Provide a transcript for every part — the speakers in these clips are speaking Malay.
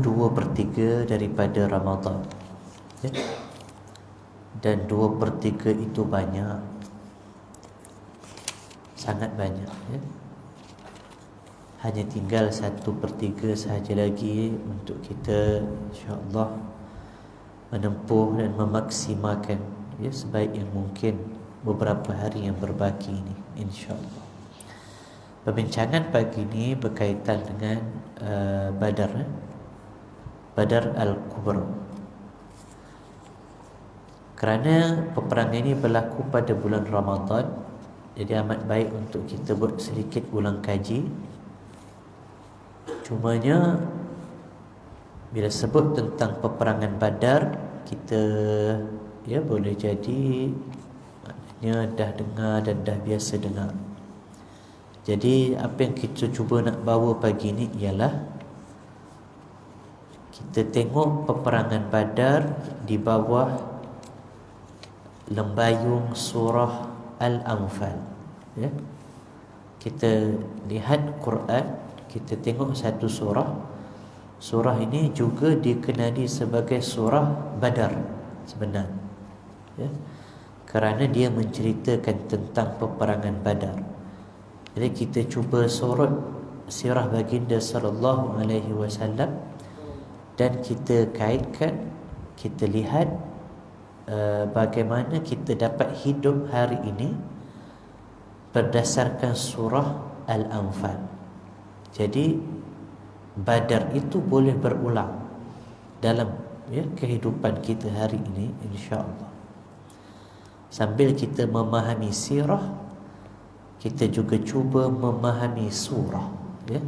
2/3 daripada Ramadan, ya? Dan 2/3 itu banyak, sangat banyak, ya? Hanya tinggal 1/3 sahaja lagi untuk kita insya-Allah menempuh dan memaksimalkan, ya, sebaik yang mungkin beberapa hari yang berbaki ini, insya-Allah. Perbincangan pagi ini berkaitan dengan Badar, Badar Al-Kubra. Kerana peperangan ini berlaku pada bulan Ramadan, jadi amat baik untuk kita buat sedikit ulang kaji. Cumanya bila sebut tentang peperangan Badar, kita boleh jadi maknanya dah dengar dan dah biasa dengar. Jadi apa yang kita cuba nak bawa pagi ni ialah kita tengok peperangan Badar di bawah lembayung surah Al-Anfal, ya. Kita lihat Quran, kita tengok satu surah. Surah ini juga dikenali sebagai surah Badar sebenarnya, ya, kerana dia menceritakan tentang peperangan Badar. Jadi kita cuba sorot sirah baginda sallallahu alaihi wasallam dan kita kaitkan, kita lihat bagaimana kita dapat hidup hari ini berdasarkan surah Al-Anfal. Jadi Badar itu boleh berulang dalam kehidupan kita hari ini, insya-Allah. Sambil kita memahami sirah, kita juga cuba memahami surah, ya.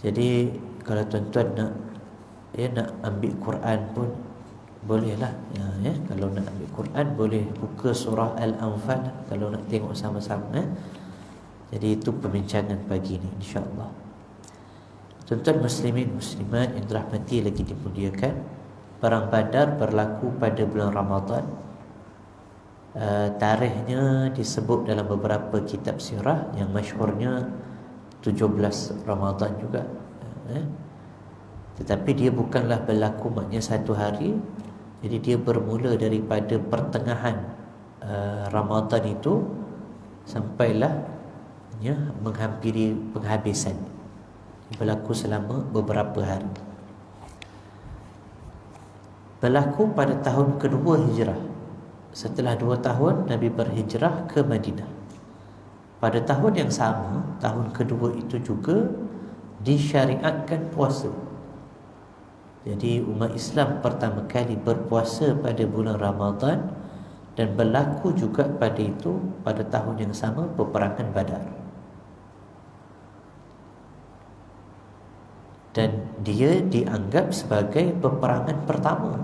Jadi kalau tuan-tuan nak ambil Quran pun bolehlah, ya. Kalau nak ambil Quran boleh buka surah Al-Anfal kalau nak tengok sama-sama, ya. Jadi itu perbincangan pagi ini, insya-Allah. Tuan-tuan muslimin muslimat yang dirahmati lagi dimuliakan, perang Badar berlaku pada bulan Ramadan. Tarikhnya disebut dalam beberapa kitab sirah, yang masyhurnya 17 Ramadan juga, tetapi dia bukanlah berlaku maknanya satu hari. Jadi dia bermula daripada pertengahan Ramadan itu sampailah menghampiri penghabisan, berlaku selama beberapa hari. Berlaku pada tahun kedua hijrah. Setelah 2 tahun Nabi berhijrah ke Madinah. Pada tahun yang sama, tahun kedua itu juga disyariatkan puasa. Jadi umat Islam pertama kali berpuasa pada bulan Ramadan, dan berlaku juga pada tahun yang sama peperangan Badar. Dan dia dianggap sebagai peperangan pertama.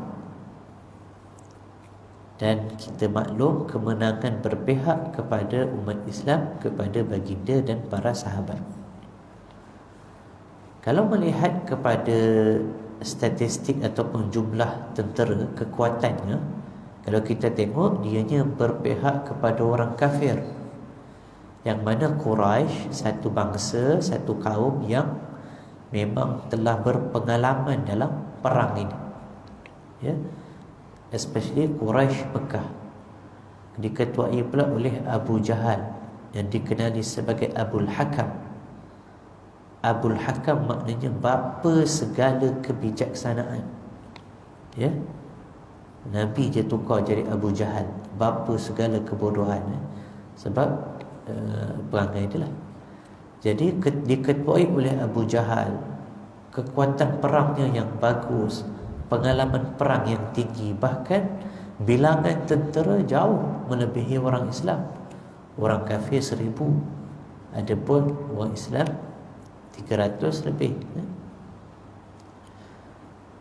Dan kita maklum kemenangan berpihak kepada umat Islam, kepada baginda dan para sahabat. Kalau melihat kepada statistik ataupun jumlah tentera, kekuatannya, kalau kita tengok dianya berpihak kepada orang kafir, yang mana Quraisy satu bangsa, satu kaum yang memang telah berpengalaman dalam perang ini, ya. Especially Quraisy Mekah, diketuai pula oleh Abu Jahal yang dikenali sebagai Abul Hakam. Abul Hakam maknanya bapa segala kebijaksanaan, ya. Nabi je tukar jadi Abu Jahal, bapa segala kebodohan, sebab perangai itulah. Jadi diketuai oleh Abu Jahal, kekuatan perangnya yang bagus, pengalaman perang yang tinggi, bahkan bilangan tentera jauh melebihi orang Islam. Orang kafir 1000, adapun orang Islam 300 lebih.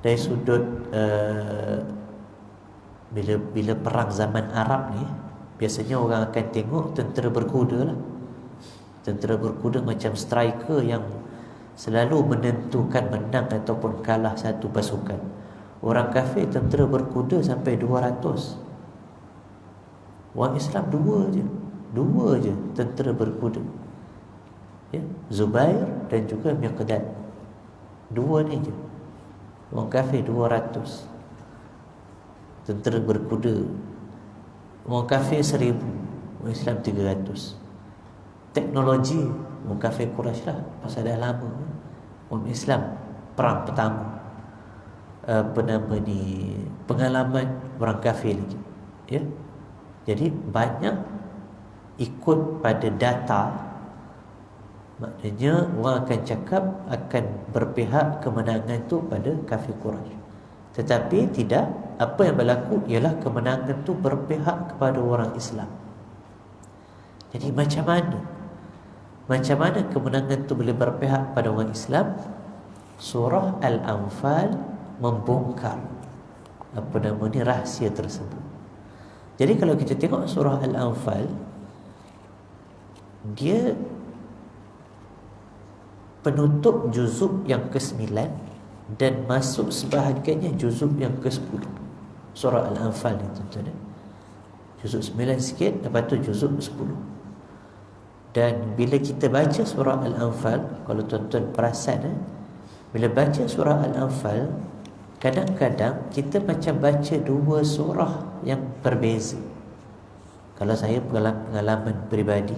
Dari sudut bila perang zaman Arab ni, biasanya orang akan tengok tentera berkuda lah. Tentera berkuda macam striker yang selalu menentukan menang ataupun kalah satu pasukan. Orang kafir tentera berkuda sampai 200. Orang Islam dua je tentera berkuda, ya, Zubair dan juga Miqdad. Dua ni je. Orang kafir 200, tentera berkuda. Orang kafir 1000, orang Islam 300. Teknologi orang kafir Quraisy lah, pasal dah lama. Orang Islam perang pertama, apa nama ni, pengalaman orang kafir lagi, ya. Jadi banyak ikut pada data. Maknanya orang akan cakap akan berpihak kemenangan tu pada kafir Quraisy. Tetapi tidak, apa yang berlaku ialah kemenangan tu berpihak kepada orang Islam. Jadi macam mana kemenangan tu boleh berpihak pada orang Islam? Surah Al-Anfal membongkar apa nama ni, rahsia tersebut. Jadi kalau kita tengok surah Al-Anfal, dia penutup juzuk yang ke-9 dan masuk sebahagiannya juzuk yang ke-10. Surah Al-Anfal ni tuan-tuan, juzuk 9 sikit, lepas tu juzuk 10. Dan bila kita baca surah Al-Anfal, kalau tuan-tuan perasan, bila baca surah Al-Anfal, kadang-kadang kita macam baca dua surah yang berbeza. Kalau saya pengalaman peribadi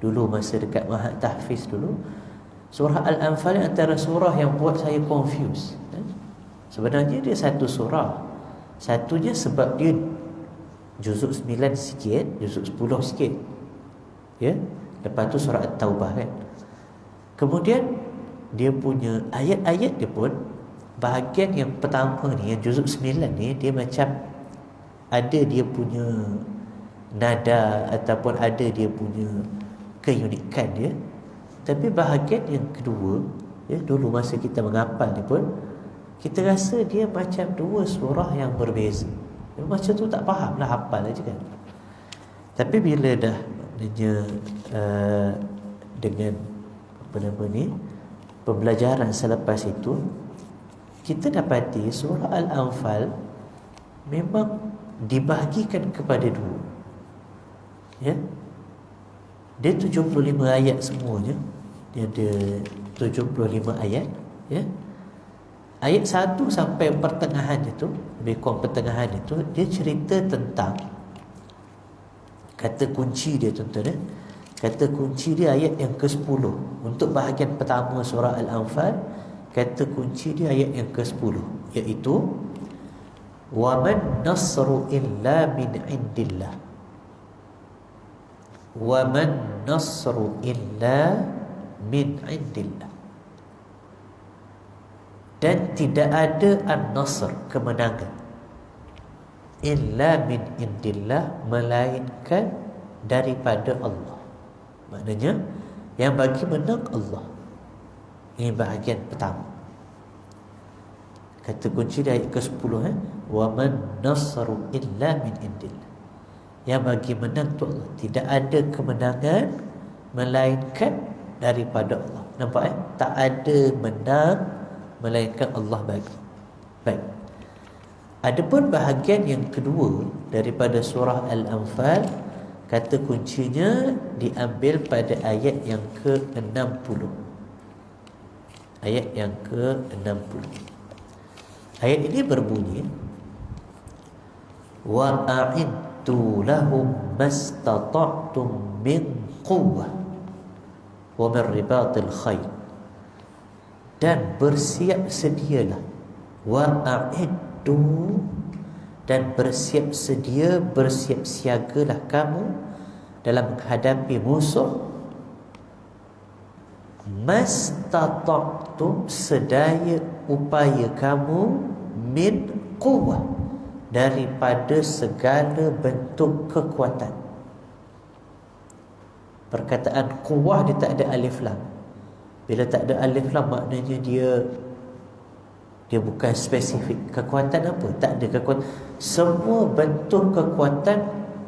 dulu masa dekat Mahat Tahfiz dulu, surah Al-Anfal antara surah yang buat saya confuse. Sebenarnya dia satu surah. Satunya sebab dia juzuk 9 sikit, juzuk 10 sikit, ya. Lepas tu surah At-Taubah kan. Kemudian dia punya ayat-ayat dia pun, bahagian yang pertama ni, yang juzuk 9 ni, dia macam ada dia punya nada ataupun ada dia punya keunikan dia. Tapi bahagian yang kedua, ya, dulu masa kita menghafal ni pun, kita rasa dia macam dua surah yang berbeza. Macam tu tak faham lah, hafal aja kan. Tapi bila dah dengan apa nama ni, pembelajaran selepas itu, kita dapati surah Al-Anfal memang dibahagikan kepada dua, ya. Dia 75 ayat semuanya. Dia ada 75 ayat, ya. Ayat 1 sampai pertengahan itu, lebih kurang pertengahan itu, dia cerita tentang kata kunci dia, tuan-tuan, ya. Kata kunci dia ayat yang ke-10. Untuk bahagian pertama surah Al-Anfal, kata kunci dia ayat yang ke-10, iaitu wa man nasru illa min indillah. Wa man nasru illa min indillah. Dan tidak ada an-nasr, kemenangan, illa min indillah, melainkan daripada Allah. Maknanya yang bagi menang Allah. Ini bahagian pertama. Kata kunci di ayat ke-10, wa man nasru illa min indillah. Yang bagi menang tu Allah. Tidak ada kemenangan melainkan daripada Allah. Nampak tak ada menang melainkan Allah bagi. Baik. Adapun bahagian yang kedua daripada surah Al-Anfal, kata kuncinya diambil pada ayat yang ke-60. Ayat yang ke-60. Ayat ini berbunyi, wa a'iddu lahum mastata'tum min quwwah wa min ribatil khayl. Dan bersiap sedialah, wa a'iddu, dan bersiap sedia, bersiap siagalah kamu dalam menghadapi musuh, mastata'tum, sedaya upaya kamu, min quwwah, daripada segala bentuk kekuatan. Perkataan quwwah dia tak ada alif lam. Bila tak ada alif lam, maknanya dia bukan spesifik. Kekuatan apa? Tak ada kekuatan. Semua bentuk kekuatan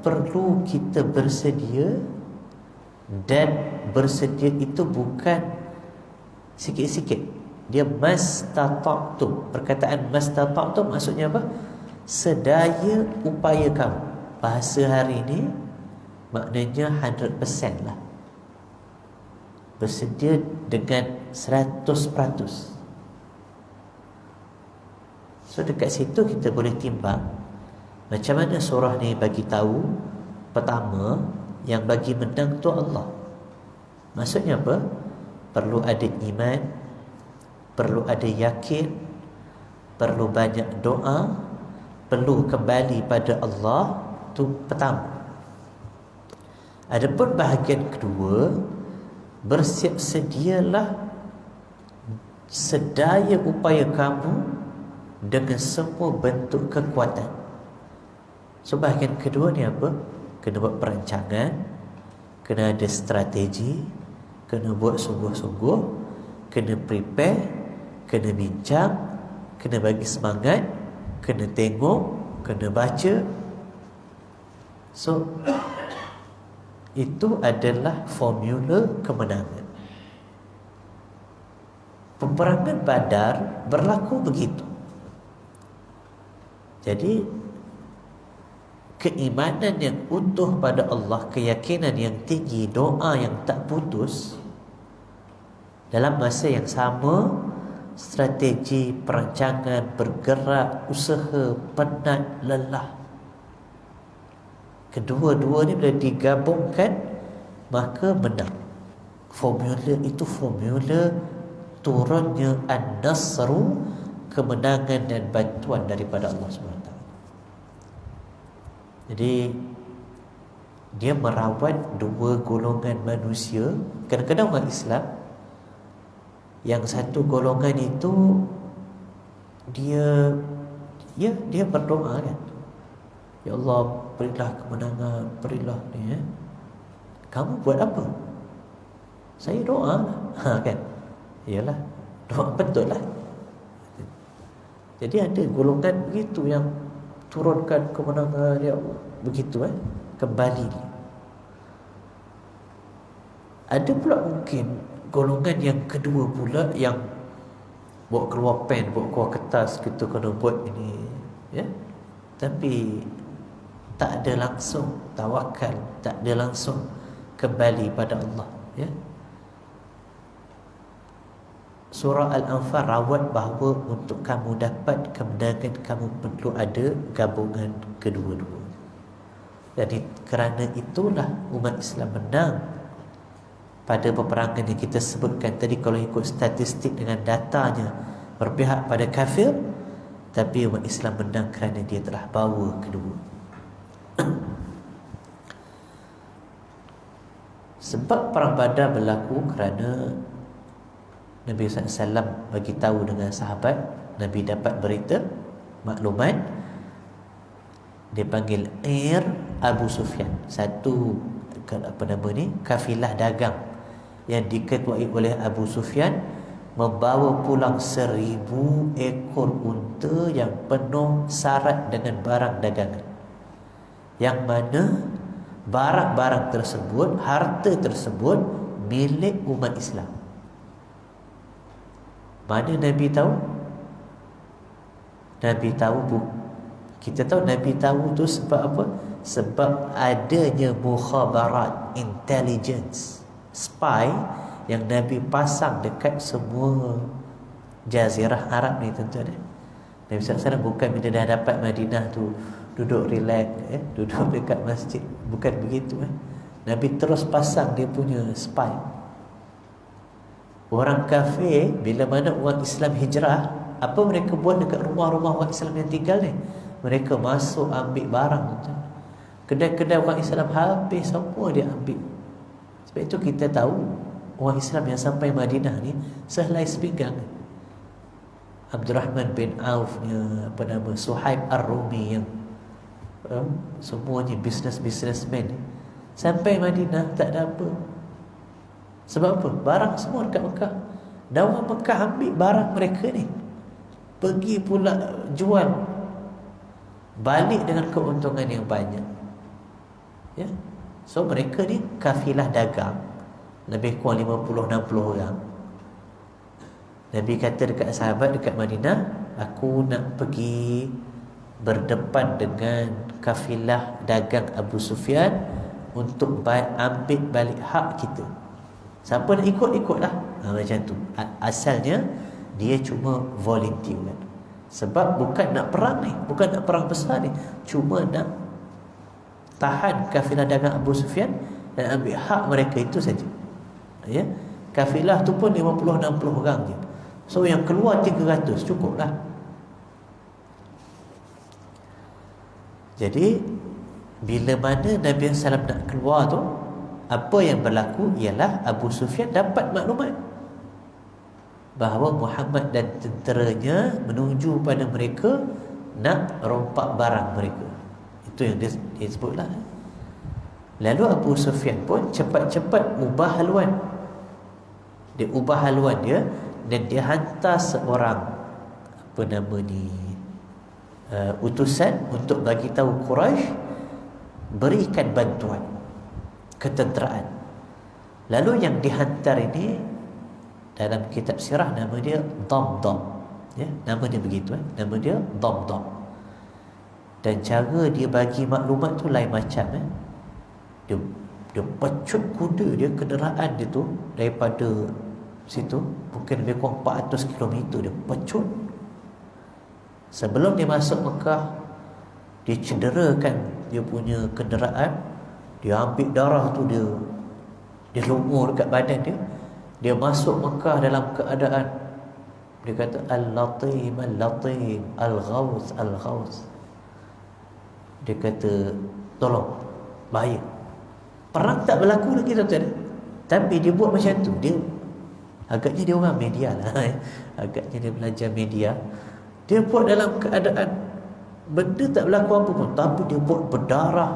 perlu kita bersedia, dan bersedia itu bukan sikit-sikit. Dia mastata'tum. Perkataan mastata'tum maksudnya apa? Sedaya upaya kamu. Bahasa hari ini maknanya 100% lah. Bersedia dengan 100%. So dekat situ kita boleh timbang macam mana surah ni bagi tahu. Pertama, yang bagi menang tu Allah. Maksudnya apa? Perlu ada iman, perlu ada yakin, perlu banyak doa, perlu kembali pada Allah. Tu pertama. Adapun bahagian kedua, bersiap sedialah sedaya upaya kamu dengan semua bentuk kekuatan. So bahagian kedua ni apa? Kena buat perancangan, kena ada strategi, kena buat sungguh-sungguh, kena prepare, kena bincang, kena bagi semangat, kena tengok, kena baca. So itu adalah formula kemenangan. Peperangan Badar berlaku begitu. Jadi keimanan yang utuh pada Allah, keyakinan yang tinggi, doa yang tak putus, dalam masa yang sama strategi, perancangan, bergerak, usaha, penat, lelah, kedua-dua ni bila digabungkan maka menang. Formula itu formula turunnya an-nasru, kemenangan dan bantuan daripada Allah SWT. Jadi dia merawat dua golongan manusia. Kadang-kadang orang Islam, yang satu golongan itu dia berdoa kan, ya Allah berilah kemenangan, berilah ni ya. Kamu buat apa? Saya doa lah. Kan? Iyalah, doa betul lah. Jadi ada golongan begitu yang turunkan kemenangan, ya Allah, begitu kembali. Ada pula mungkin golongan yang kedua pula yang bawa keluar pen, bawa keluar kertas, kita kena buat ini ya. Tapi tak ada langsung tawakal, tak ada langsung kembali pada Allah ya. Surah Al-Anfal rawat bahawa untuk kamu dapat kemenangan, kamu perlu ada gabungan kedua-dua. Jadi kerana itulah umat Islam menang pada peperangan yang kita sebutkan tadi. Kalau ikut statistik dengan datanya berpihak pada kafir, tapi umat Islam menang kerana dia telah bawa kedua. Sebab perang Badar berlaku kerana Nabi SAW bagi tahu dengan sahabat, Nabi dapat berita, maklumat, dia panggil Air Abu Sufyan, satu kafilah dagang yang diketuai oleh Abu Sufyan, membawa pulang 1000 ekor unta yang penuh syarat dengan barang dagangan, yang mana barang-barang tersebut, harta tersebut milik umat Islam. Mana Nabi tahu? Nabi tahu kita tahu Nabi tahu tu sebab apa? Sebab adanya mukhabarat, intelligence, spy yang Nabi pasang dekat semua jazirah Arab ni tuan-tuan. Nabi SAW bukan bila dah dapat Madinah tu duduk relax duduk dekat masjid, bukan begitu Nabi terus pasang dia punya spy. Orang kafir bila mana orang Islam hijrah, apa mereka buat dekat rumah-rumah orang Islam yang tinggal ni? Mereka masuk ambil barang tu. Kedai-kedai orang Islam habis, semua dia ambil. Sebab itu kita tahu orang Islam yang sampai Madinah ni sehelai sepinggang. Abdurrahman bin Auf nya, Suhaib Ar-Rumi, yang semuanya businessman sampai Madinah tak ada apa. Sebab apa? Barang semua dekat Mekah. Dan orang Mekah ambil barang mereka ni, pergi pula jual, balik dengan keuntungan yang banyak ya. So mereka ni kafilah dagang, lebih kurang 50-60 orang. Nabi kata dekat sahabat dekat Madinah, aku nak pergi berdepan dengan kafilah dagang Abu Sufyan untuk ambil balik hak kita. Siapa nak ikut, ikutlah. Macam tu. Asalnya dia cuma volunteer kan. Sebab bukan nak perang ni, bukan nak perang besar ni, cuma nak tahan kafilah dagang Abu Sufyan dan ambil hak mereka, itu saja. Ya, kafilah tu pun 50-60 orang je. So yang keluar 300 cukuplah. Jadi bila mana Nabi SAW nak keluar tu, apa yang berlaku ialah Abu Sufyan dapat maklumat bahawa Muhammad dan tenteranya menuju pada mereka nak rompak barang mereka. Itu yang dia sebutlah. Lalu Abu Sufyan pun cepat-cepat ubah haluan. Dia ubah haluan dia dan dia hantar seorang utusan untuk bagi tahu Quraisy berikan bantuan ketenteraan. Lalu yang dihantar ini dalam kitab sirah nama dia Damdam, ya, nama dia begitu, nama dia Damdam. Dan cara dia bagi maklumat tu lain macam. Dia pecut kuda dia, kenderaan dia tu daripada situ mungkin lebih kurang 400 km dia pecut. Sebelum dia masuk Mekah, dia cederakan dia punya kenderaan, dia ambil darah tu, dia lumur dekat badan dia. Dia masuk Mekah dalam keadaan dia kata Al-Latim, Al-Latim, Al-Ghaus, Al-Ghaus. Dia kata tolong, bahaya. Perang tak berlaku lagi tuan-tuan, tapi dia buat macam tu. Dia agaknya dia orang media lah, agaknya dia belajar media. Dia buat dalam keadaan benda tak berlaku apa pun, tapi dia buat berdarah.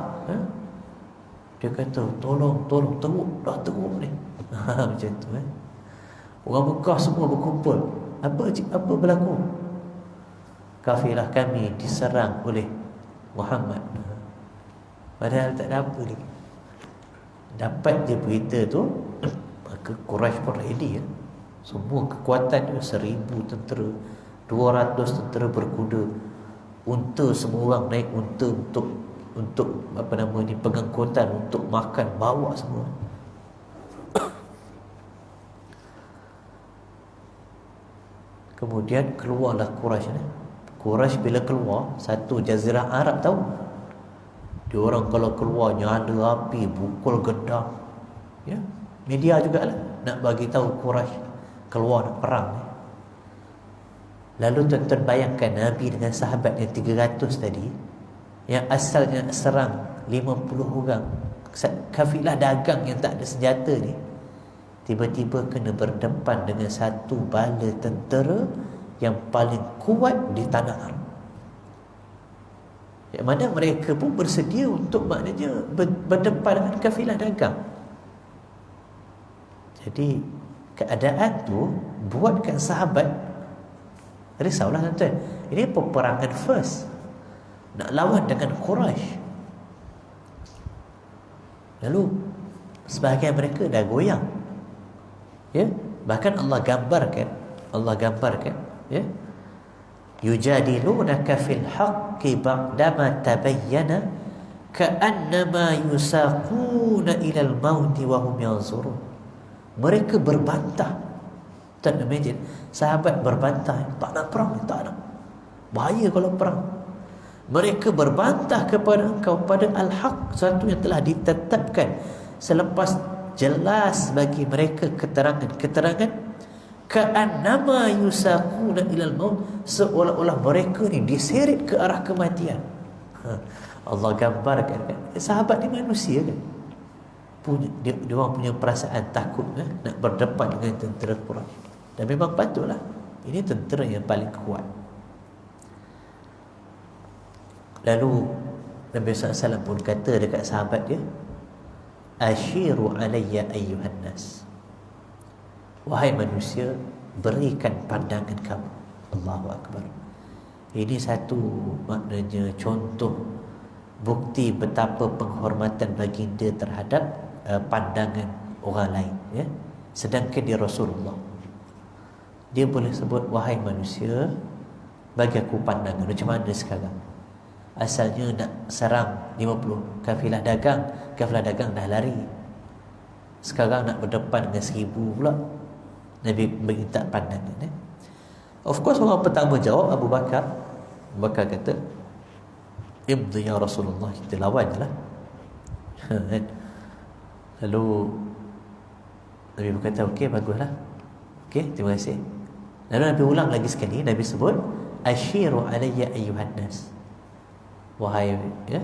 Dia kata tolong, teruk ni. Macam tu. Orang Mekah semua berkumpul. Apa berlaku? Kafilah kami diserang oleh Muhammad. Padahal tak ada apa lagi. Dapat je berita tu, maka Quraisy pun ready. Semua kekuatan dia, 1000 tentera, 200 tentera berkuda, unta, semua orang naik unta untuk pengangkutan, untuk makan, bawa semua. Kemudian keluarlah Quraisy. Quraisy bila keluar, satu jazirah Arab tahu. Dia orang kalau keluar nyala api, pukul gendang. Ya, media jugalah nak bagi tahu Quraisy keluar nak perang. Lalu tuan-tuan bayangkan Nabi dengan sahabatnya 300 tadi, yang asalnya serang 50 orang, kafilah dagang yang tak ada senjata ni, tiba-tiba kena berdepan dengan satu bala tentera yang paling kuat di tanah Arab. Yang mana mereka pun bersedia untuk maknanya berdepan dengan kafilah dagang. Jadi keadaan tu buatkan sahabat risaulah tuan-tuan. Ini peperangan first, nak lawan dengan Quraisy. Lalu sebahagian mereka dah goyang. Ya, bahkan Allah gambarkan, ya, yujadilunaka fil haqqi ba'dama tabayyana ka'annama yusaquna ilal mauti wa hum yanzurun. Mereka berbantah. Tak imagine, sahabat berbantah, tak nak perang, tak nak, bahaya kalau perang. Mereka berbantah kepada engkau pada al-haq, sesuatu yang telah ditetapkan selepas jelas bagi mereka keterangan ka'annama yusaquna ilal maut, seolah-olah mereka ni diseret ke arah kematian. Allah gambarkan kan, sahabat ni manusia kan, dia orang punya perasaan takut nak berdepan dengan tentera Quraisy. Dan memang patutlah, ini tentera yang paling kuat. Lalu Nabi SAW pun kata dekat sahabat dia, ashiru alayya ayyuhan nas, wahai manusia, berikan pandangan kamu. Allahu Akbar. Ini satu maknanya contoh bukti betapa penghormatan baginda terhadap pandangan orang lain, ya. Sedangkan dia Rasulullah, dia boleh sebut wahai manusia, bagi aku pandangan. Macam mana sekarang? Asalnya nak serang 50 kafilah dagang dah lari. Sekarang nak berdepan dengan 1000 pula. Nabi minta pandangan. Of course orang pertama jawab Abu Bakar. Abu Bakar kata, imdi ya Rasulullah, kita lawan je lah. Lalu Nabi berkata, okey, baguslah, okey, terima kasih. Lalu Nabi ulang lagi sekali. Nabi sebut, ashiru alayya ayyuhan nas, wahai, ya,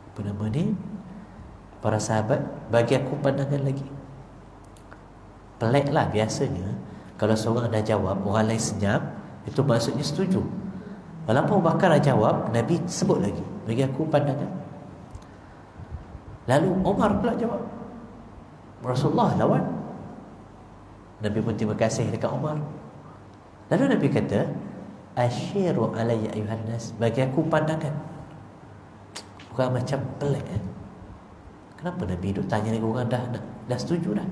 apa nama ni, para sahabat, bagi aku pandangan lagi. Pelik lah biasanya kalau seorang dah jawab, orang lain senyap, itu maksudnya setuju. Walaupun Abu Bakar dah jawab, Nabi sebut lagi, bagi aku pandangan. Lalu Umar pula jawab, Rasulullah lawan. Nabi pun terima kasih dekat Umar. Lalu Nabi kata, ashiru alayya ayuhan nas, bagi aku pandangan. Orang macam pelik, kenapa Nabi duk tanya lagi, orang dah setuju dah.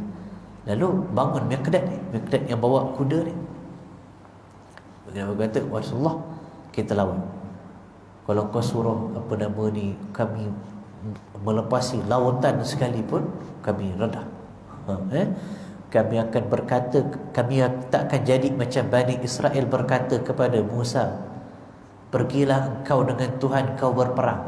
Lalu bangun Miqdad yang bawa kuda ni. Nabi kata, Rasulullah, kita lawan. Kalau kau suruh apa nama ni kami melepasi lautan sekalipun, kami redah. Kami akan berkata, kami tak akan jadi macam Bani Israel berkata kepada Musa, pergilah engkau dengan Tuhan kau berperang,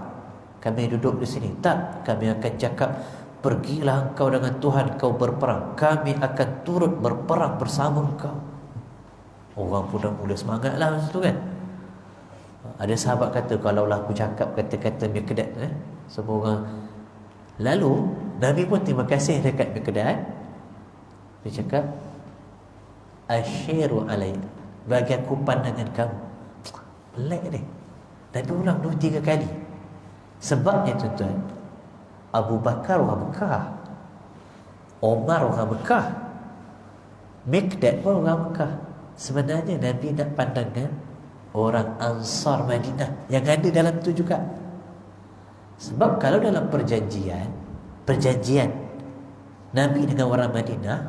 kami duduk di sini. Tak, kami akan cakap, pergilah engkau dengan Tuhan kau berperang, kami akan turut berperang bersama engkau. Orang pun dah mula semangat lah masa tu kan. Ada sahabat kata, kalaulah aku cakap kata-kata Miqdad, semua orang. Lalu Nabi pun terima kasih dekat Miqdad. Dia cakap, ashiru alayya, bagi aku pandangan kamu. Pelik ni, Nabi ulang 2-3 kali. Sebabnya tuan-tuan, Abu Bakar orang Mekah, Omar orang Mekah, Miqdad pun orang Mekah. Sebenarnya Nabi nak pandangan orang Ansar Madinah yang ada dalam tu juga. Sebab kalau dalam perjanjian Nabi dengan orang Madinah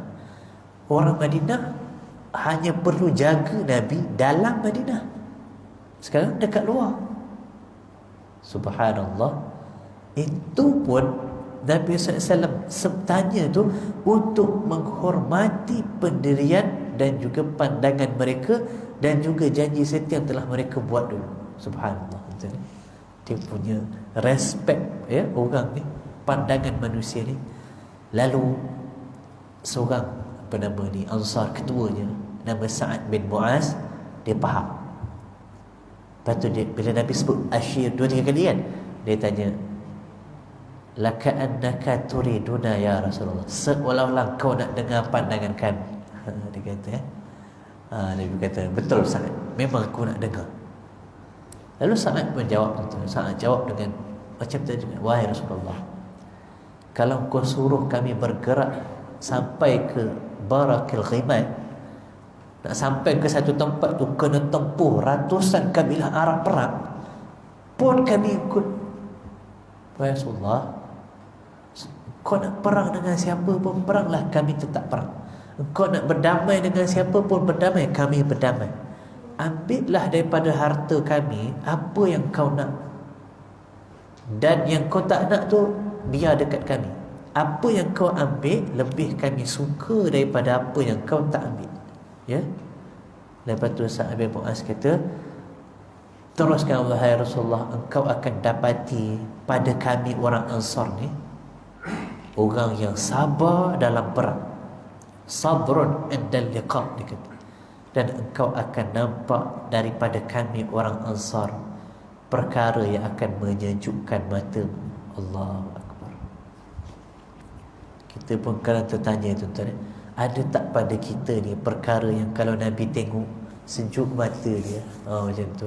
hanya perlu jaga Nabi dalam Madinah. Sekarang dekat luar. Subhanallah. Itu pun Nabi SAW tanya tu untuk menghormati pendirian dan juga pandangan mereka, dan juga janji setia yang telah mereka buat dulu. Subhanallah. Dia punya respect, ya, orang ni, pandangan manusia ni. Lalu seorang apa nama ni, Ansar, ketuanya nama Sa'ad bin Mu'az, dia faham. Lepas tu dia, bila Nabi sebut asyir 2-3 kali kan, dia tanya, laka'annaka turiduna ya Rasulullah, seolah-olah kau nak dengar pandangan kami. Dia kata, Nabi kata, betul Sa'ad, memang aku nak dengar. Lalu Sa'ad pun jawab, Sa'ad jawab dengan macam tadi, wahai Rasulullah, kalau kau suruh kami bergerak sampai ke Barakil Ghimad, nak sampai ke satu tempat tu kena tempuh ratusan kabilah Arab perang, pun kami ikut. Wahai Rasulullah, kau nak perang dengan siapa pun peranglah, kami tetap perang. Kau nak berdamai dengan siapa pun berdamai, kami berdamai. Ambillah daripada harta kami apa yang kau nak, dan yang kau tak nak tu biar dekat kami. Apa yang kau ambil lebih kami suka daripada apa yang kau tak ambil. Ya. Lepas tu Sa'ad bin Mu'az kata, teruskan wahai Rasulullah, engkau akan dapati pada kami orang Ansar ni orang yang sabar dalam perang, sabrun indal liqa, dia kata. Dan engkau akan nampak daripada kami orang Ansar perkara yang akan menyejukkan mata. Allahu Akbar. Kita pun kadang tertanya, tuan-tuan, ada tak pada kita ni perkara yang kalau Nabi tengok sejuk mata dia? Macam tu.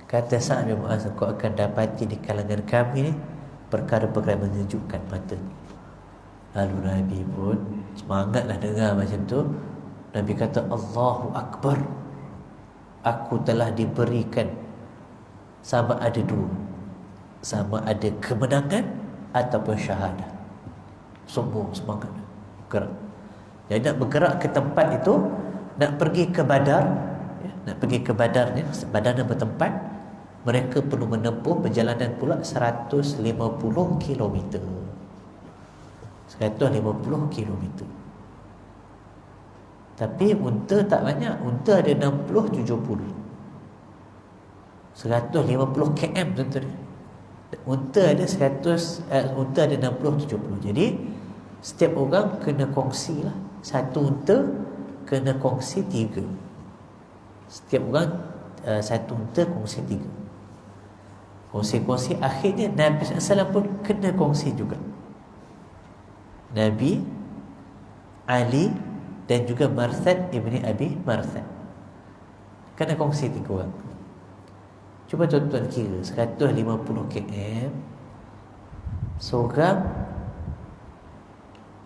Kata Sa'ad bin Mu'az, kau akan dapati di kalangan kami ni perkara-perkara menyejukkan mata. Lalu Nabi pun semangatlah dengar macam tu. Nabi kata, Allahu Akbar, aku telah diberikan sama ada dua, sama ada kemenangan ataupun syahadah. Semua semangat bergerak. Jadi nak bergerak ke tempat itu, nak pergi ke Badar, ya, nak pergi ke Badar ni, Badar ni bertempat, mereka perlu menempuh perjalanan pula 150 km. 150 km. Tapi unta tak banyak. Unta ada 60-70, 150 km tuan-tuan. Unta ada 60-70. Jadi setiap orang kena kongsi lah. Satu unta kena kongsi 3. Setiap orang satu unta kongsi 3. Kongsi-kongsi, akhirnya Nabi SAW pun kena kongsi juga. Nabi, Ali dan juga Marthad ibni Abi Marthad kena kongsi 3 orang. Cuba tuan-tuan kira 150 km seorang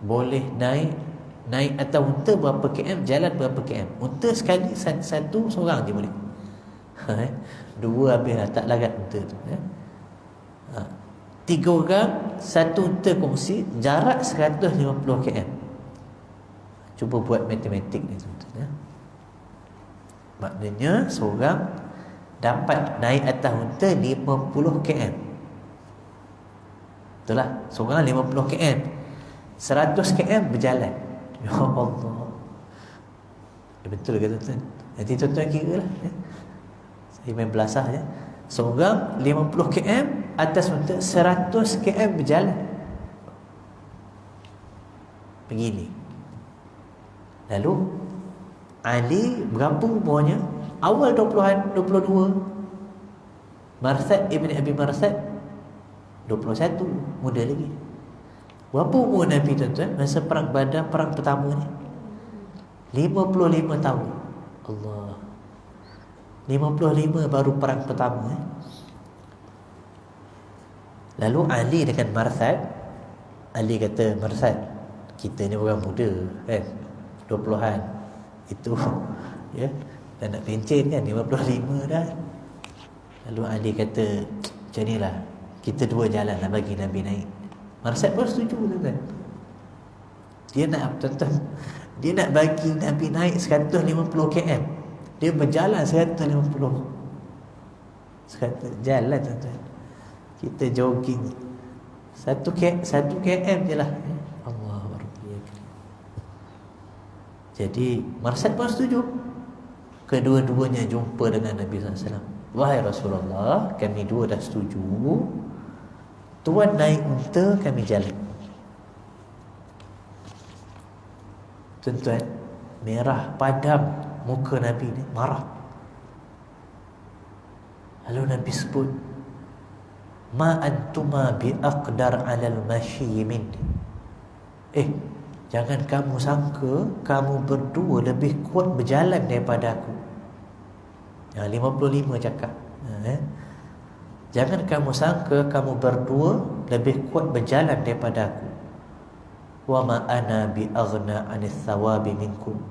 boleh naik atas unta berapa km, jalan berapa km. Unta sekali satu seorang je boleh. Dua habis lah, tak larat unta tu. 3 orang, satu unta kongsi, jarak 150 km. Cuba buat matematik ni tuan-tuan. Maknanya seorang dapat naik atas unta 50 km. Betul lah, seorang 50 km, 100 km berjalan. Ya Allah, betul ke tuan-tuan? Nanti tuan-tuan kira lah. Saya main belasah je. Seorang 50 km atas unta, 100 km berjalan. Begini. Lalu Ali berapa umurnya? Awal 20-an, 22. Marthad ibn Abi Marthad 21, muda lagi. Berapa umur Nabi tuan-tuan masa perang Badar, perang pertama ni? 55 tahun. Allah. 55 baru perang pertama. Lalu Ali dengan Marthad, Ali kata, Marthad, kita ni orang muda kan, 20-an. Itu ya, dah nak pencen kan, 55 dah. Lalu Ali kata, macam ni lah, kita dua jalan lah bagi Nabi naik. Marthad pun setuju tuan-tuan. Dia nak bagi Nabi naik 150 km. Dia berjalan 150. Jalan tuan-tuan. Kita jogging 1 km je lah. Allah Akbar. Jadi Marthad pun setuju. Kedua-duanya jumpa dengan Nabi SAW. Wahai Rasulullah, kami dua dah setuju, Tuan naik unta, kami jalan. Tuan-tuan, merah padam muka Nabi ni, marah. Lalu Nabi sebut, ma antuma bi aqdar 'alal masyi minni. Jangan kamu sangka kamu berdua lebih kuat berjalan daripada aku. Yang 55 cakap. Jangan kamu sangka kamu berdua lebih kuat berjalan daripada aku. Wa ma ana bi aghna 'anis thawabi minkum.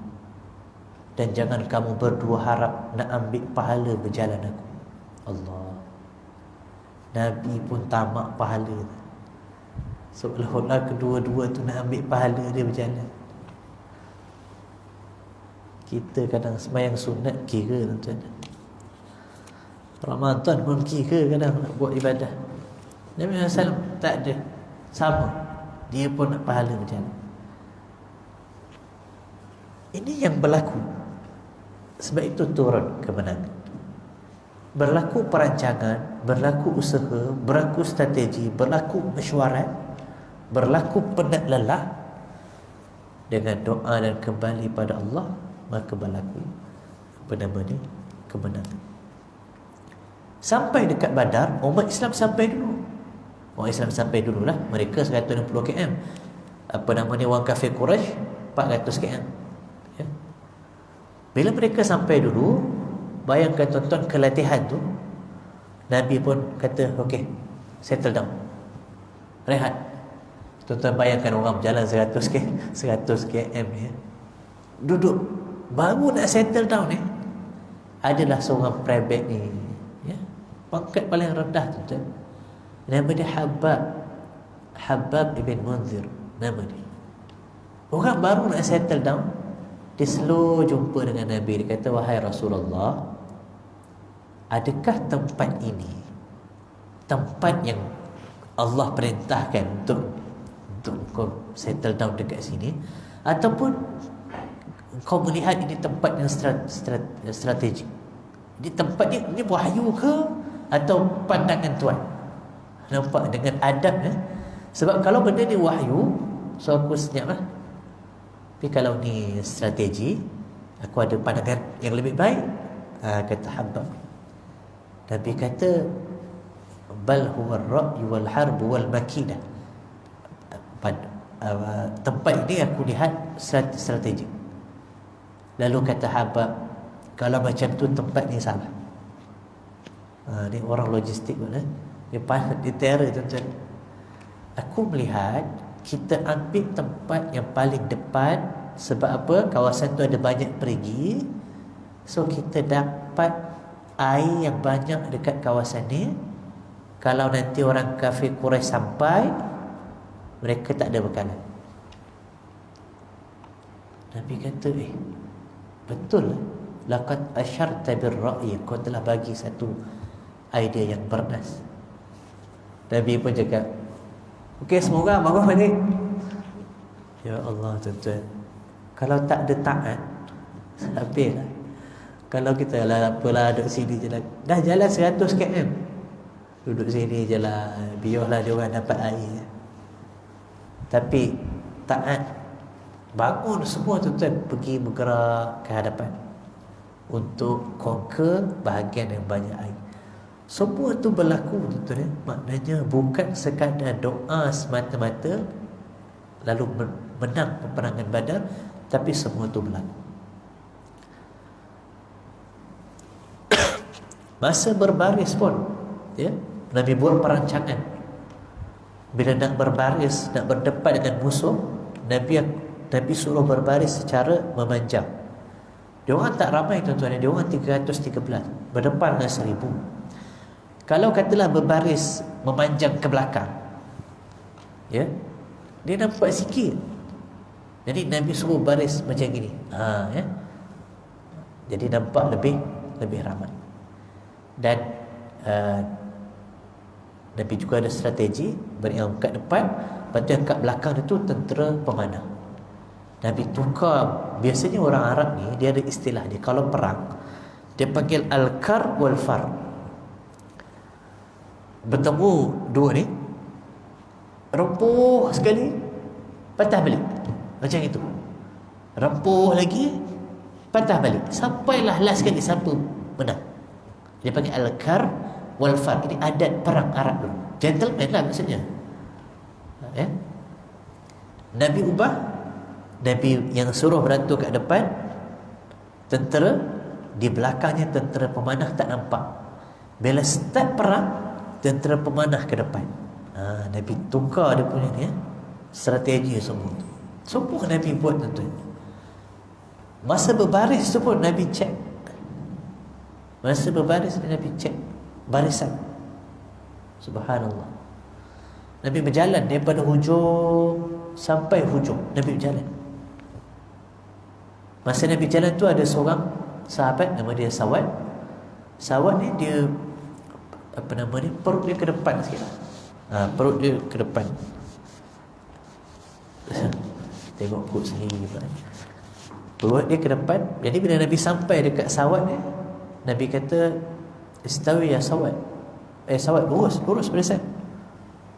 Dan jangan kamu berdua harap nak ambil pahala berjalan aku. Allah. Nabi pun tamak pahala. Seolah-olah kedua-dua tu nak ambil pahala dia berjalan. Kita kadang sembahyang sunat kira tuan-tuan. Ramadan pun kira kadang nak buat ibadah. Nabi SAW tak ada. Sama. Dia pun nak pahala berjalan. Ini yang berlaku. Sebab itu turun kemenangan. Berlaku perancangan, berlaku usaha, berlaku strategi, berlaku mesyuarat, berlaku penat lelah. Dengan doa dan kembali pada Allah, maka berlaku kemenangan. Sampai dekat Badar, umat Islam sampai dulu. Orang Islam sampai dululah. Mereka 160 km. Orang kafir Quraisy 400 km. Ya. Bila mereka sampai dulu, bayangkan tuan-tuan kelatihan tu, Nabi pun kata, okey, settle down, rehat. Tuan-tuan bayangkan orang berjalan 100 km ya. Duduk, baru nak settle down adalah seorang private ni, pangkat paling rendah tu, nama dia Habab ibn Munzir, nama dia. Orang baru nak settle down, dia slow jumpa dengan Nabi. Dia kata, wahai Rasulullah, adakah tempat ini tempat yang Allah perintahkan untuk kau settle down dekat sini, ataupun Engkau melihat ini tempat yang strategik. Ini tempat ini wahyu ke atau pandangan Tuhan? Nampak dengan adab Sebab kalau benda ni wahyu, so aku senyap lah. Tapi kalau ni strategi, aku ada pandangan yang lebih baik, kata Habab. Nabi kata bal huwa ar-ra'y wal harb wal makidah. Tempat ini aku lihat strategi. Lalu kata Habab, kalau macam tu tempat ni salah. Ni orang logistik pun dia pandai, dia terror tuan-tuan. Aku melihat kita ambil tempat yang paling depan. Sebab apa? Kawasan tu ada banyak perigi. So kita dapat air yang banyak dekat kawasan ni. Kalau nanti orang kafir Quraisy sampai, mereka tak ada bekalan. Nabi kata betul lah. Laqad asyarta birra'yi, kau telah bagi satu idea yang bernas. Nabi pun cakap, okey, semoga bangun balik. Ya Allah tuan-tuan, kalau tak ada taat, habis lah. Kalau kita lah apalah duduk sini je lah, dah jalan 100 km, duduk sini je lah, biarlah dia orang dapat air. Tapi taat, bangun semua tuan-tuan, pergi bergerak ke hadapan untuk conquer bahagian yang banyak air. Semua tu berlaku tuan-tuan. Maknanya bukan sekadar doa semata-mata lalu menang peperangan Badar, tapi semua tu berlaku. Masa berbaris pun Nabi buat perancangan. Bila nak berbaris, nak berdepan dengan musuh, Nabi suruh berbaris secara memanjang. Dia orang tak ramai tuan-tuan, dia orang 313 berdepan dengan 1000. Kalau katalah berbaris memanjang ke belakang, dia nampak sikit. Jadi Nabi suruh baris macam gini. Jadi nampak lebih ramai. Dan Nabi juga ada strategi, yang kat depan, lepas tu yang kat belakang itu tentera pemanah. Nabi tukar. Biasanya orang Arab ni dia ada istilah dia, kalau perang dia panggil al-kar wal far. Bertemu dua ni, rempuh sekali, patah balik, macam itu. Rempuh lagi, patah balik, sampailah last sekali siapa menang. Dia panggil al-kar wal far. Ini adat perang Arab dulu. Gentleman lah maksudnya. Nabi ubah. Nabi yang suruh beratur kat depan, tentera di belakangnya, tentera pemanah tak nampak. Bila start perang, tentera pemanah ke depan. Nabi tukar dia punya ni strategi semua tu. Semua Nabi buat tuan-tuan. Masa berbaris tu pun Nabi cek. Masa berbaris Nabi cek barisan. Subhanallah. Nabi berjalan daripada hujung sampai hujung. Nabi berjalan. Masa Nabi jalan tu ada seorang sahabat nama dia Sawad. Sawad ni dia perut dia ke depan sikit lah. Perut dia ke depan. Tengok perut sendiri pula. Perut dia ke depan. Jadi bila Nabi sampai dekat Sawad ni, Nabi kata, istawi ya Sawad. Sawad, lurus barisan.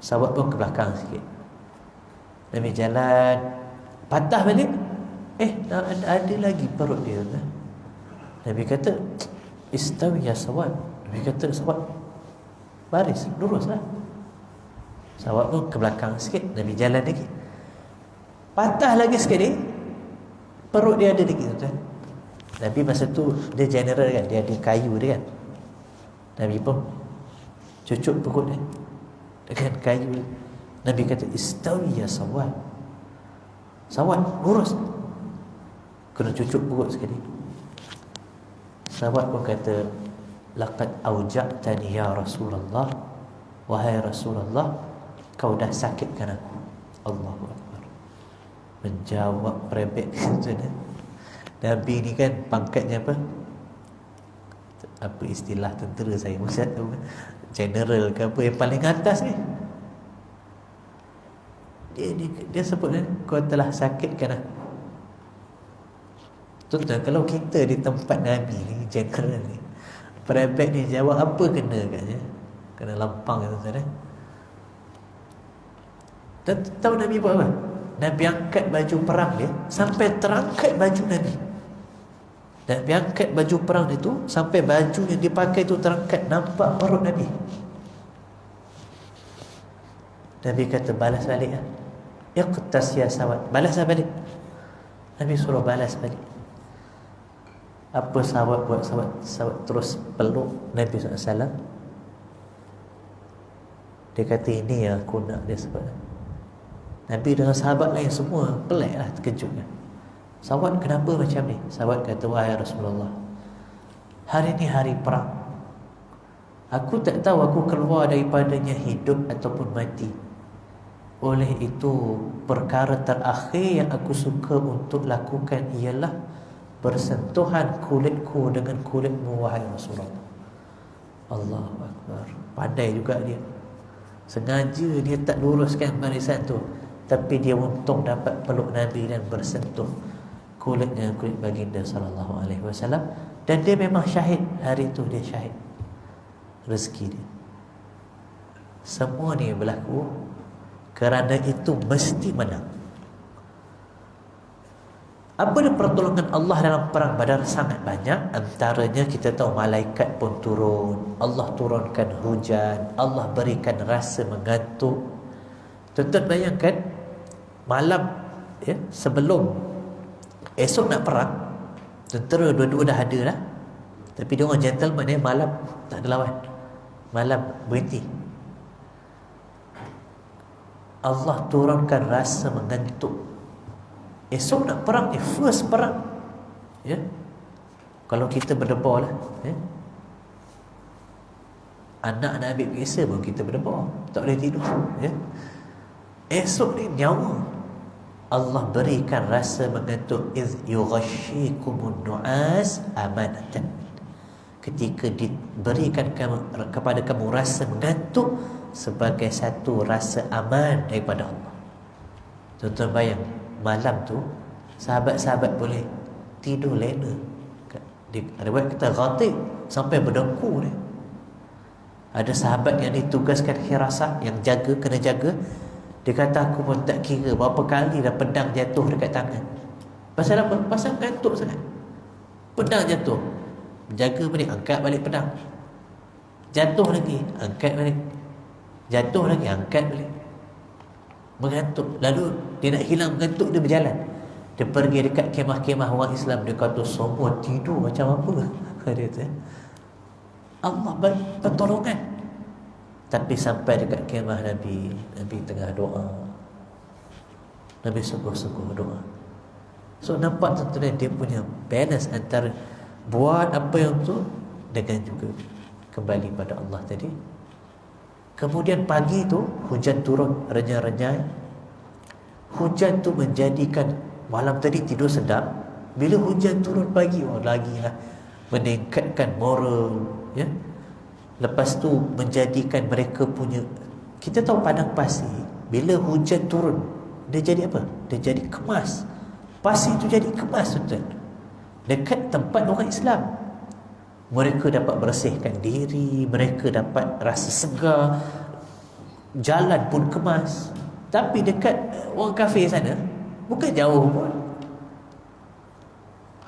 Sawad pun ke belakang sikit. Nabi jalan, patah balik. Ada lagi perut dia. Nabi kata, istawi ya Sawad. Nabi kata, Sawad, baris, lurus lah. Sawad pun ke belakang sikit. Nabi jalan lagi, patah lagi sekali, perut dia ada lagi tuan. Nabi masa tu dia general kan, dia ada kayu dia kan. Nabi pun cucuk perut dia dengan kayu. Nabi kata, istawi ya Sawad. Sawad, lurus. Kena cucuk perut sekali. Sawad pun kata, laqad auja'tani ya Rasulullah. Wahai Rasulullah, kau dah sakitkan aku. Allahu Akbar. Menjawab rebek. Nabi ni kan pangkatnya apa? Apa istilah tentera saya masa tu, general ke apa, yang paling atas ni. Dia sebut kan, kau telah sakitkan aku. Tuan-tuan, kalau kita di tempat Nabi ni, general ni, private ni jawab apa kena katnya? Kena lampang tuan-tuan. Dan tahu Nabi buat apa? Nabi angkat baju perang dia sampai terangkat baju Nabi. Nabi angkat baju perang itu sampai baju yang dipakai itu terangkat, nampak perut Nabi. Nabi kata balas balik lah. Iqtas ya Sawad, balas balik. Nabi suruh balas balik. Apa Sawad buat? Sawad terus peluk Nabi SAW. Dia kata ini yang aku nak dia sebab. Nabi dengan sahabat lain semua pelik lah, terkejutnya. Sawad kenapa macam ni? Sawad kata, wahai Rasulullah, hari ni hari perang. Aku tak tahu aku keluar daripadanya hidup ataupun mati. Oleh itu, perkara terakhir yang aku suka untuk lakukan ialah bersentuhan kulitku dengan kulitmu, wahai Rasulullah. Allahu Akbar. Pandai juga dia. Sengaja dia tak luruskan barisan tu, tapi dia untung dapat peluk Nabi dan bersentuh kulitnya, kulit baginda sallallahu alaihi wasallam. Dan dia memang syahid. Hari itu dia syahid. Rezeki dia. Semua ni berlaku kerana itu mesti menang. Apa dia pertolongan Allah dalam perang Badar? Sangat banyak. Antaranya kita tahu malaikat pun turun, Allah turunkan hujan, Allah berikan rasa mengantuk. Tuan-tuan bayangkan, malam ya, sebelum esok nak perang, tentera dua-dua dah ada dah, tapi dia orang gentleman ya, malam tak ada lawan, malam berhenti. Allah turunkan rasa mengantuk. Esok nak perang ni, first perang ya. Kalau kita berdebar lah ya. Anak nak ambil kisah pun kita berdebar, tak boleh tidur ya. Esok ni nyawa. Allah berikan rasa mengantuk. Iz yughashikumun nu'as amanatan. Ketika diberikan kepada kamu rasa mengantuk sebagai satu rasa aman daripada Allah. Tuan-tuan bayang, malam tu sahabat-sahabat boleh tidur lena. Ada buat kata ghatib sampai berdengkur ni. Ada sahabat yang ditugaskan hirasah, yang jaga, kena jaga. Dia kata aku pun tak kira berapa kali dah pedang jatuh dekat tangan. Pasal apa? Pasal ngantuk sangat. Pedang jatuh, jaga balik, angkat balik pedang. Jatuh lagi, angkat balik. Jatuh lagi, angkat balik. Mengantuk. Lalu dia nak hilang mengantuk, dia berjalan. Dia pergi dekat kemah-kemah orang Islam. Dia kata semua tidur macam apa. Dia kata Allah pertolongan. Tapi sampai dekat kemah Nabi, Nabi tengah doa. Nabi sungguh-sungguh doa. So nampak tuan-tuan, dia punya balance antara buat apa yang tu dengan juga kembali pada Allah tadi. Kemudian pagi tu hujan turun renyai-renyai. Hujan tu menjadikan malam tadi tidur sedap. Bila hujan turun pagi, lagilah meningkatkan moral ya. Lepas tu menjadikan mereka punya, kita tahu padang pasir bila hujan turun dia jadi apa? Dia jadi kemas. Pasir tu jadi kemas tuan-tuan. Dekat tempat orang Islam, mereka dapat bersihkan diri, mereka dapat rasa segar, jalan pun kemas. Tapi dekat orang kafir sana bukan jauh pun,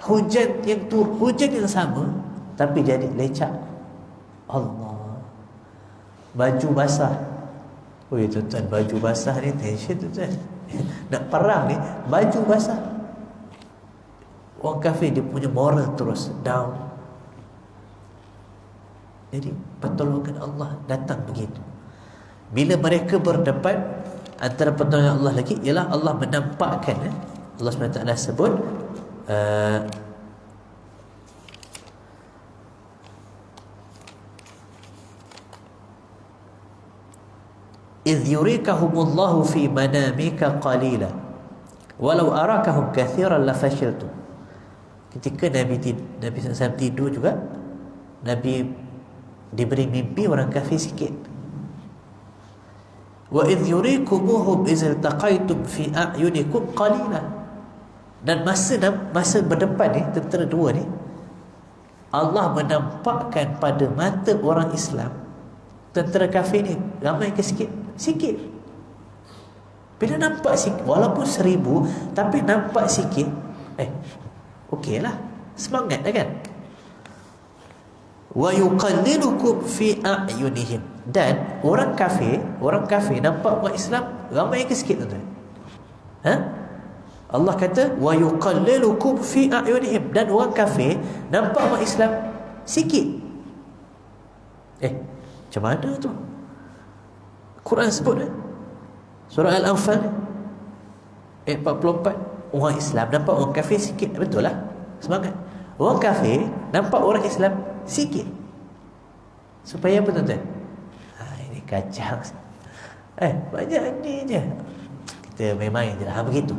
hujan yang sama tapi jadi lecak. Allah, baju basah. Oh ya tuan-tuan, baju basah ni tension tuan-tuan. Nak perang ni baju basah. Orang kafir dia punya moral terus down. Jadi pertolongan Allah datang begitu. Bila mereka berdepan, antara pertolongan Allah lagi ialah Allah menampakkan Allah SWT sebut إذ يريكهم الله في منامك قليلا ولو أراكهم كثيرا لفشلتم. Ketika Nabi SAW tidur juga, Nabi diberi mimpi orang kafir sikit. وإذ يريكموهم إذ التقيتم في أعينكم قليلا. Dan masa berdepan ni, tentera dua ni, Allah menampakkan pada mata orang Islam tentera kafir ni ramai ke sikit? Sikit. Bila nampak sikit, walaupun 1000, tapi nampak sikit, okeylah, semangat dah kan. Wa yuqallilukum fi a'yunihim. Dan orang kafir nampak umat Islam ramai ke sikit, tuan-tuan? Allah kata wa yuqallilukum fi a'yunihim, dan orang kafir nampak umat Islam sikit. Macam mana tu? Quran sebut surah Al-Anfal 44, orang Islam nampak orang kafir sikit. Betul lah, semangat. Orang kafir nampak orang Islam sikit. Supaya apa, tuan-tuan? Ini kacau. Banyak ni je. Kita main-main je lah, begitu.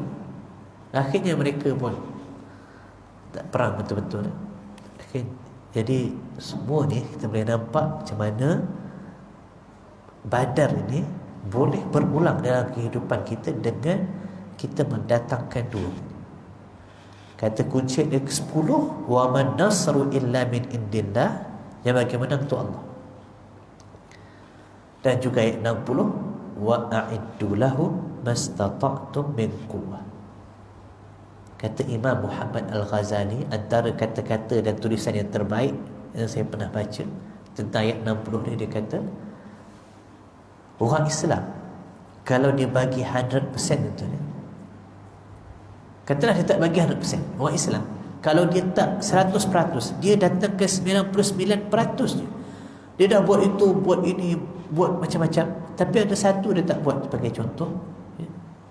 Akhirnya mereka pun tak perang betul-betul. Jadi semua ni kita boleh nampak macam mana Badar ini boleh berulang dalam kehidupan kita dengan kita mendatangkan dua. Kata kunci ayat ke-10, wa man nasru illa min indillah, yang bagi menang tu Allah. Dan juga ayat 60, wa a'iddu lahum mastata'tum min quwwah. Kata Imam Muhammad Al-Ghazali, antara kata-kata dan tulisan yang terbaik yang saya pernah baca tentang ayat 60 ni, dia kata orang Islam kalau dia bagi 100% tu, katalah dia tak bagi 100%, orang Islam kalau dia tak 100%, dia datang ke 99% je. Dia dah buat itu, buat ini, buat macam-macam, tapi ada satu dia tak buat. Sebagai contoh,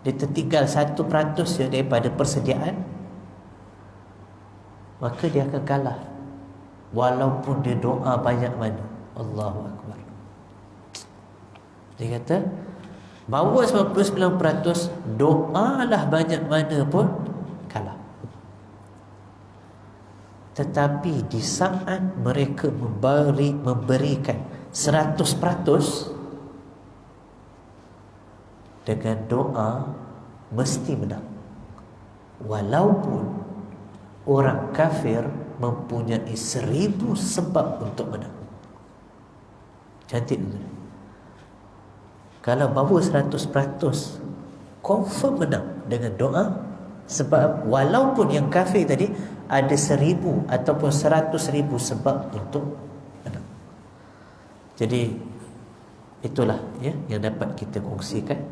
dia tertinggal 1% je daripada persediaan, maka dia akan kalah walaupun dia doa banyak mana. Allahu Akbar. Dia kata bahawa 99% doalah banyak mana pun kalah. Tetapi di saat mereka memberikan 100%, dengan doa mesti menang, walaupun orang kafir mempunyai 1000 sebab untuk menang. Cantik tu. Kalau bawa 100%, confirm menang dengan doa. Sebab walaupun yang kafir tadi ada 1000 ataupun 100,000 sebab untuk menang. Jadi itulah yang dapat kita kongsikan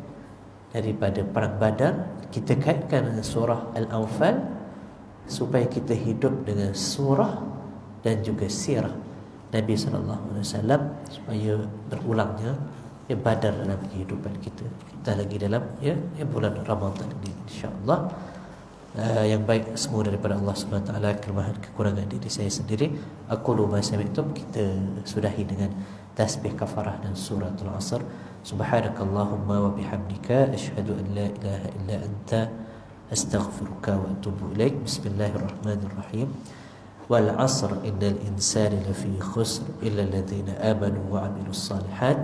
daripada perang Badar. Kita kaitkan dengan surah Al-Anfal supaya kita hidup dengan surah dan juga sirah Nabi SAW, supaya berulangnya Badar dalam kehidupan kita. Kita lagi dalam bulan Ramadan ini, insya-Allah. Yang baik semua daripada Allah SWT, kelemahan kekurangan diri saya sendiri. Aqulu ma sami'tum. Kita sudahi dengan tasbih kafarah dan suratul Asr. Subhanakallahumma wa bihamdika asyhadu an la ilaha illa anta astaghfiruka wa atubu ilaik. Bismillahirrahmanirrahim. Wal 'asr innal insana lafi khusr illa alladhina amanu wa 'amilus salihat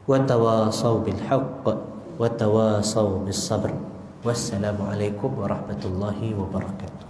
wa tawasaw bil haqq wa tawasaw bis sabr. Wassalamualaikum warahmatullahi wabarakatuh.